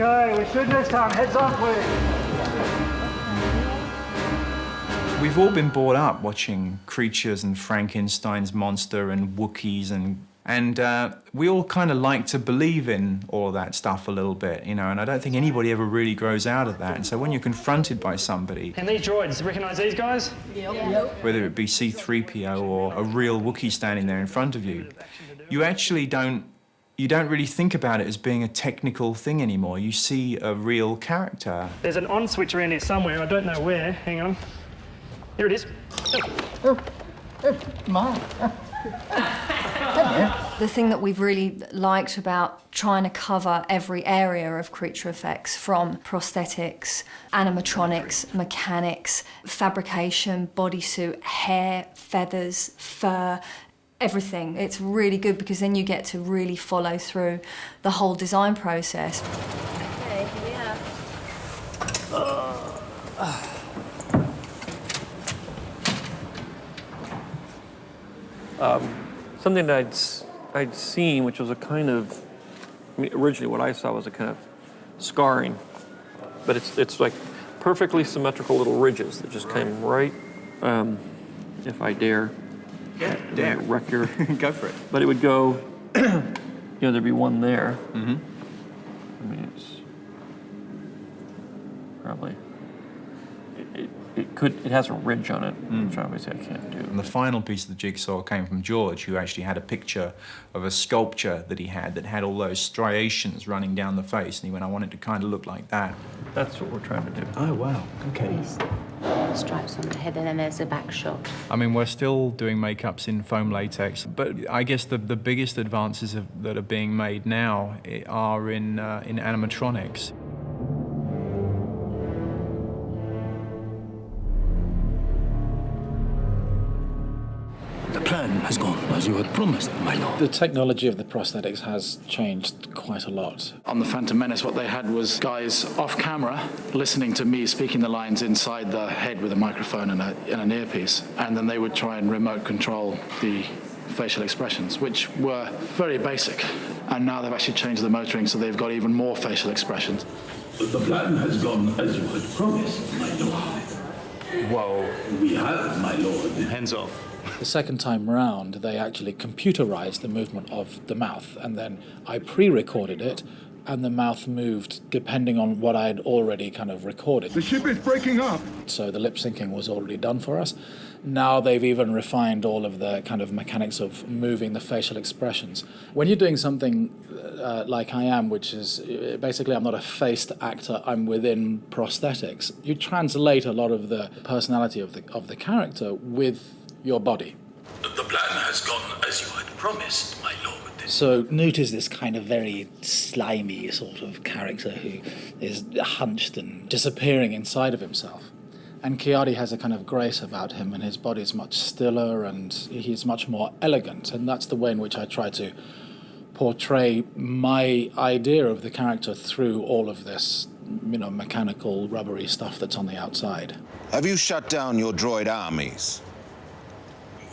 Okay, we're shooting this time. Heads up, please. We've all been brought up watching Creatures and Frankenstein's monster and Wookiees and we all kind of like to believe in all of that stuff a little bit, you know, and I don't think anybody ever really grows out of that. And so when you're confronted by somebody... And these droids, recognise these guys? Yep. Whether it be C-3PO or a real Wookiee standing there in front of you, you actually don't really think about it as being a technical thing anymore. You see a real character. There's an on switch around here somewhere, I don't know where. Hang on. Here it is. Mine. The thing that we've really liked about trying to cover every area of creature effects, from prosthetics, animatronics, mechanics, fabrication, bodysuit, hair, feathers, fur, everything. It's really good because then you get to really follow through the whole design process. Okay, yeah. Something that I'd seen, which was a kind of, I mean, originally what I saw was a kind of scarring, but it's like perfectly symmetrical little ridges that just came right, if I dare. Yeah, dare. Wreck your... Go for it. But it would go, you know, there'd be one there. Mm-hmm. I mean, it's probably, it has a ridge on it, which obviously I can't do. And the final piece of the jigsaw came from George, who actually had a picture of a sculpture that he had that had all those striations running down the face, and he went, I want it to kind of look like that. That's what we're trying to do. Oh, wow, okay. These stripes on the head, and then there's a back shot. I mean, we're still doing makeups in foam latex, but I guess the biggest advances that are being made now are in animatronics. The plan has gone as you had promised, my lord. The technology of the prosthetics has changed quite a lot. On The Phantom Menace, what they had was guys off camera listening to me speaking the lines inside the head with a microphone and an earpiece, and then they would try and remote control the facial expressions, which were very basic. And now they've actually changed the motoring, so they've got even more facial expressions. The plan has gone as you had promised, my lord. Whoa. We have, my lord. Hands off. The second time round, they actually computerized the movement of the mouth, and then I pre-recorded it, and the mouth moved depending on what I had already kind of recorded. The ship is breaking up. So the lip syncing was already done for us. Now they've even refined all of the kind of mechanics of moving the facial expressions. When you're doing something like I am, which is basically I'm not a faced actor, I'm within prosthetics, you translate a lot of the personality of the character with your body. The plan has gone as you had promised, my lord. So Newt is this kind of very slimy sort of character who is hunched and disappearing inside of himself. And Kiadi has a kind of grace about him, and his body is much stiller and he's much more elegant. And that's the way in which I try to portray my idea of the character through all of this, you know, mechanical, rubbery stuff that's on the outside. Have you shut down your droid armies?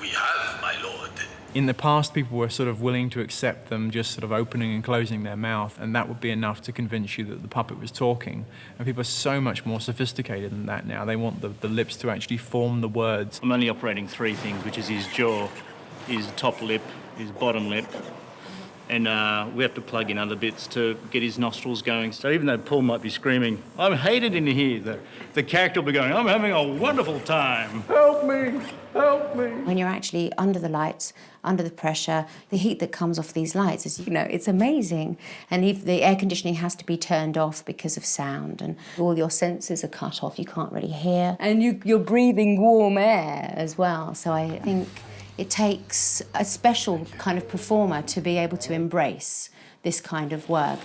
We have, my lord. In the past, people were sort of willing to accept them just sort of opening and closing their mouth, and that would be enough to convince you that the puppet was talking. And people are so much more sophisticated than that now. They want the lips to actually form the words. I'm only operating three things, which is his jaw, his top lip, his bottom lip, and we have to plug in other bits to get his nostrils going. So even though Paul might be screaming, I'm hated in here, the character will be going, I'm having a wonderful time. Help me! Help me! When you're actually under the lights, under the pressure, the heat that comes off these lights is, you know, it's amazing. And if the air conditioning has to be turned off because of sound, and all your senses are cut off, you can't really hear. And you're breathing warm air as well. So I think it takes a special kind of performer to be able to embrace this kind of work.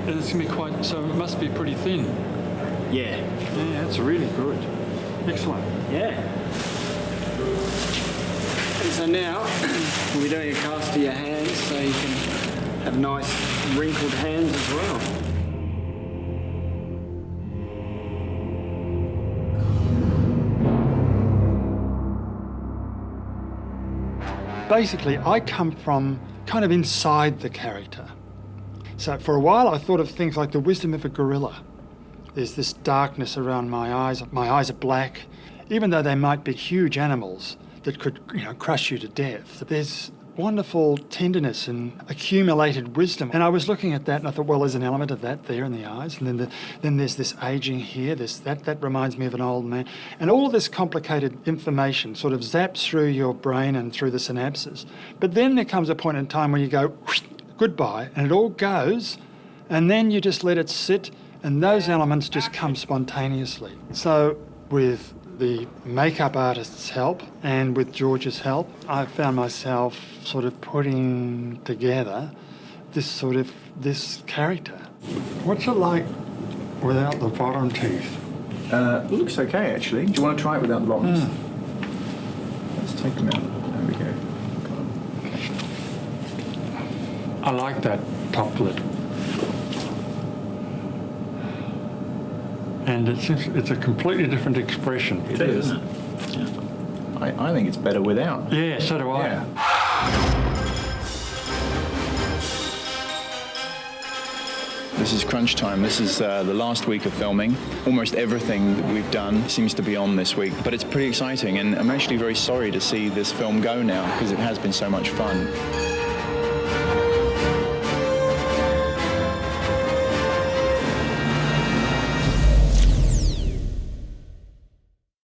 It's going to be quite, so it must be pretty thin. Yeah. Yeah, that's really good. Excellent. Yeah. And so now, we're doing a cast of your hands so you can have nice wrinkled hands as well. basically, I come from kind of inside the character. So for a while, I thought of things like the wisdom of a gorilla. There's this darkness around my eyes. My eyes are black. Even though they might be huge animals that could, crush you to death, there's wonderful tenderness and accumulated wisdom. And I was looking at that and I thought, well, there's an element of that there in the eyes. And then there's this aging here, that reminds me of an old man. And all this complicated information sort of zaps through your brain and through the synapses. But then there comes a point in time where you go, goodbye, and it all goes, and then you just let it sit, and those elements just come spontaneously. So with the makeup artist's help and with George's help, I found myself sort of putting together this character. What's it like without the bottom teeth? It looks okay, actually. Do you want to try it without the bottoms? Let's take them out. There we go. I like that top lip. And it's a completely different expression. It is. Yeah. I think it's better without. Yeah, so do I. Yeah. This is crunch time. This is the last week of filming. Almost everything that we've done seems to be on this week, but it's pretty exciting, and I'm actually very sorry to see this film go now because it has been so much fun.